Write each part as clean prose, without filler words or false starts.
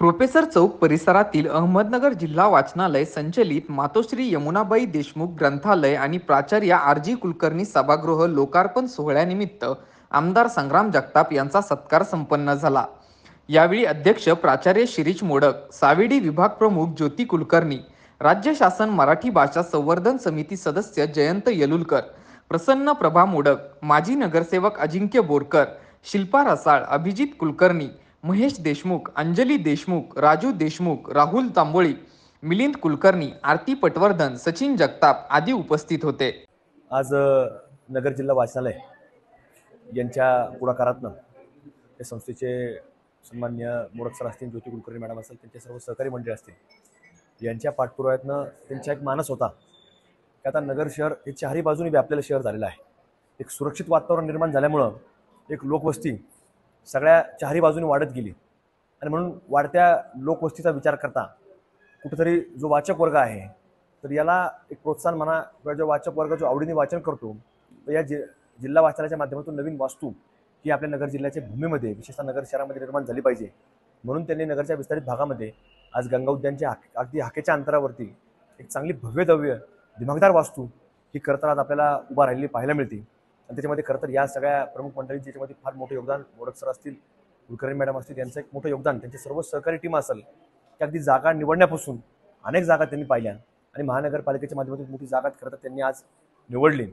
Professor चौक परिसरातील अहमदनगर जिल्हा वाचनालय संचलित मातोश्री यमुनाबाई देशमुख ग्रंथालय आणि प्राचार्य आर जी कुलकर्णी सभागृह लोकार्पण सोहळ्यानिमित्त आमदार संग्राम जगताप यांचा सत्कार संपन्न झाला। यावेळी अध्यक्ष प्राचार्य शिरीष मोडक, सावेडी विभाग प्रमुख ज्योती कुलकर्णी, राज्य शासन मराठी भाषा संवर्धन समिती सदस्य जयंत येलुलकर, प्रसन्न प्रभा मोडक, माजी नगरसेवक अजिंक्य बोरकर, शिल्पा रसाळ, अभिजित कुलकर्णी, महेश देशमुख, अंजली देशमुख, राजू देशमुख, राहुल तांबोळी, मिलिंद कुलकर्णी, आरती पटवर्धन, सचिन जगताप आदी उपस्थित होते। आज नगर जिल्हा वाचनालय यांच्या पुढाकारातनं त्या संस्थेचे सन्मान्य मोडक सर असतील, ज्योती कुलकर्णी मॅडम असेल, त्यांचे सर्व सहकारी मंडळी असतील, यांच्या पाठपुराव्यातनं त्यांचा एक मानस होता की आता नगर शहर हे चारही बाजूने व्यापलेलं शहर झालेलं आहे। एक सुरक्षित वातावरण निर्माण झाल्यामुळं एक लोकवस्ती सगळ्या चारही बाजूने वाढत गेली आणि म्हणून वाढत्या लोकवस्तीचा विचार करता कुठेतरी जो वाचक वर्ग आहे तर याला एक प्रोत्साहन म्हणा किंवा जो वाचक वर्ग जो आवडीने वाचन करतो तर या जिल्हा वाचनालयाच्या माध्यमातून नवीन वास्तू ही आपल्या नगर जिल्ह्याच्या भूमीमध्ये विशेषतः नगर शहरामध्ये निर्माण झाली पाहिजे म्हणून त्यांनी नगरच्या विस्तारित भागामध्ये आज गंगा उद्यानच्या अगदी हाकेच्या अंतरावरती एक चांगली भव्यदव्य दिमागदार वास्तू ही खरंतर आपल्याला उभा राहिलेली पाहायला मिळते। आणि त्याच्यामध्ये खरंतर या सगळ्या प्रमुख मंडळींचे त्याच्यामध्ये फार मोठं योगदान मोडक सर असतील, कुलकर्णी मॅडम असतील, यांचं एक मोठं योगदान, त्यांचे सर्व सहकारी टीम असेल की अगदी जागा निवडण्यापासून अनेक जागा त्यांनी पाहिल्या आणि महानगरपालिकेच्या माध्यमातून मोठी जागा खरंतर त्यांनी आज निवडली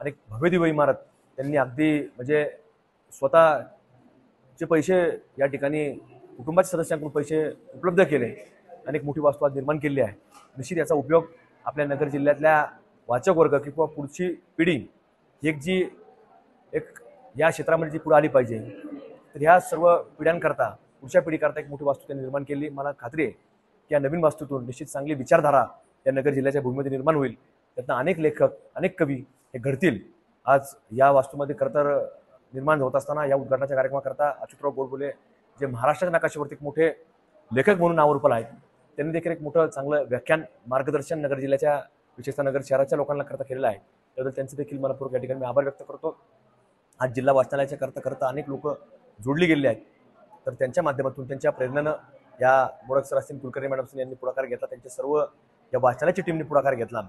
आणि एक भव्यदिव्य इमारत त्यांनी अगदी म्हणजे स्वतःचे पैसे या ठिकाणी कुटुंबाच्या सदस्यांकडून पैसे उपलब्ध केले आणि एक मोठी वास्तू आज निर्माण केली आहे। निश्चित याचा उपयोग आपल्या नगर जिल्ह्यातल्या वाचक वर्ग किंवा पुढची पिढी एक या क्षेत्रामध्ये जी पुढे आली पाहिजे तर ह्या सर्व पिढ्यांकरता पुढच्या पिढीकरता एक मोठी वास्तू त्यांनी निर्माण केली। मला खात्री आहे की या नवीन वास्तूतून निश्चित चांगली विचारधारा या नगर जिल्ह्याच्या भूमीमध्ये निर्माण होईल, त्यातनं अनेक लेखक अनेक कवी हे घडतील। आज या वास्तूमध्ये खरंतर निर्माण होत असताना या उद्घाटनाच्या कार्यक्रमाकरता अच्युतराव गोडबोले जे महाराष्ट्राच्या नकाशावरती एक मोठे लेखक म्हणून नावारूपाला आहेत, त्यांनी देखील एक मोठं चांगलं व्याख्यान मार्गदर्शन नगर जिल्ह्याच्या विशेषतः नगर शहराच्या लोकांना करता केलेलं आहे, त्याबद्दल त्यांचं देखील मनपूर्वक या ठिकाणी मी आभार व्यक्त करतो। आज जिल्हा वाचनालयाच्या करता अनेक लोक जोडली गेलेली आहेत तर त्यांच्या माध्यमातून त्यांच्या प्रेरणेनं या मोडक सर असतील, कुलकर्णी मॅडम यांनी पुढाकार घेतला, त्यांचे सर्व या वाचनालयाची टीमने पुढाकार घेतला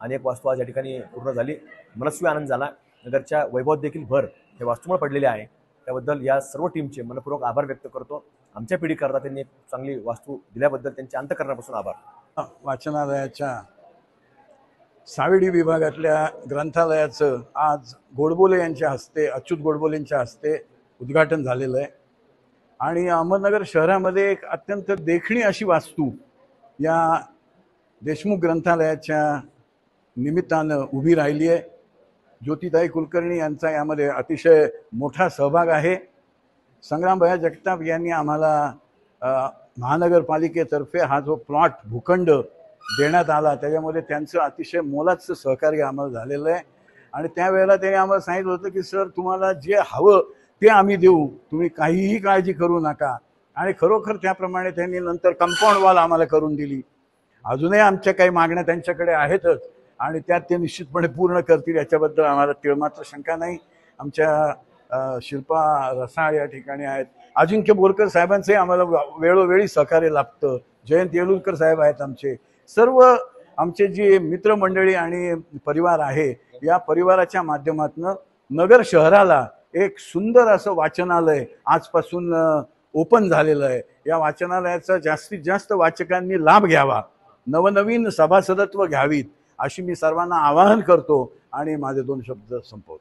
आणि एक वास्तू आज या ठिकाणी पूर्ण झाली। मनस्वी आनंद झाला। नगरच्या वैभवात देखील भर हे वास्तूमुळे पडलेले आहे, त्याबद्दल या सर्व टीमचे मनपूर्वक आभार व्यक्त करतो। आमच्या पिढीकरता त्यांनी एक चांगली वास्तू दिल्याबद्दल त्यांचे अंतःकरणापासून आभार। वाचनालयाच्या सावेडी विभागातल्या ग्रंथालयाचं आज गोडबोले यांच्या हस्ते, अच्युत गोडबोलेंच्या हस्ते उद्घाटन झालेलं आहे आणि अहमदनगर शहरामध्ये एक अत्यंत देखणी अशी वास्तू या देशमुख ग्रंथालयाच्या निमित्तानं उभी राहिली आहे। ज्योतिताई कुलकर्णी यांचा यामध्ये अतिशय मोठा सहभाग आहे। संग्रामभाई जगताप यांनी आम्हाला महानगरपालिकेतर्फे हा जो प्लॉट भूखंड देण्यात आला त्याच्यामध्ये त्यांचं अतिशय मोलाचं सहकार्य आम्हाला झालेलं आहे आणि त्यावेळेला त्यांनी आम्हाला सांगितलं होतं की सर तुम्हाला जे हवं ते आम्ही देऊ, तुम्ही काहीही काळजी करू नका आणि खरोखर त्याप्रमाणे त्यांनी नंतर कंपाऊंड वॉल आम्हाला करून दिली। अजूनही आमच्या काही मागण्या त्यांच्याकडे आहेतच आणि त्यात ते निश्चितपणे पूर्ण करतील याच्याबद्दल आम्हाला तिळमात्र शंका नाही। आमच्या शिल्पा रसाळ या ठिकाणी आहेत, अजिंक्य बोरकर साहेबांचंही आम्हाला वेळोवेळी सहकार्य लाभतं, जयंत येलुलकर साहेब आहेत, आमचे सर्व आमचे जे मित्रमंडळी आणि परिवार आहे या परिवाराच्या माध्यमातून नगर शहराला एक सुंदर असं वाचनालय आजपासून ओपन झालेलं आहे। या वाचनालयाचा जास्तीत जास्त वाचकांनी लाभ घ्यावा, नवनवीन सभासदत्व घ्यावीत अशी मी सर्वांना आवाहन करतो आणि माझे 2 शब्द संपवतो।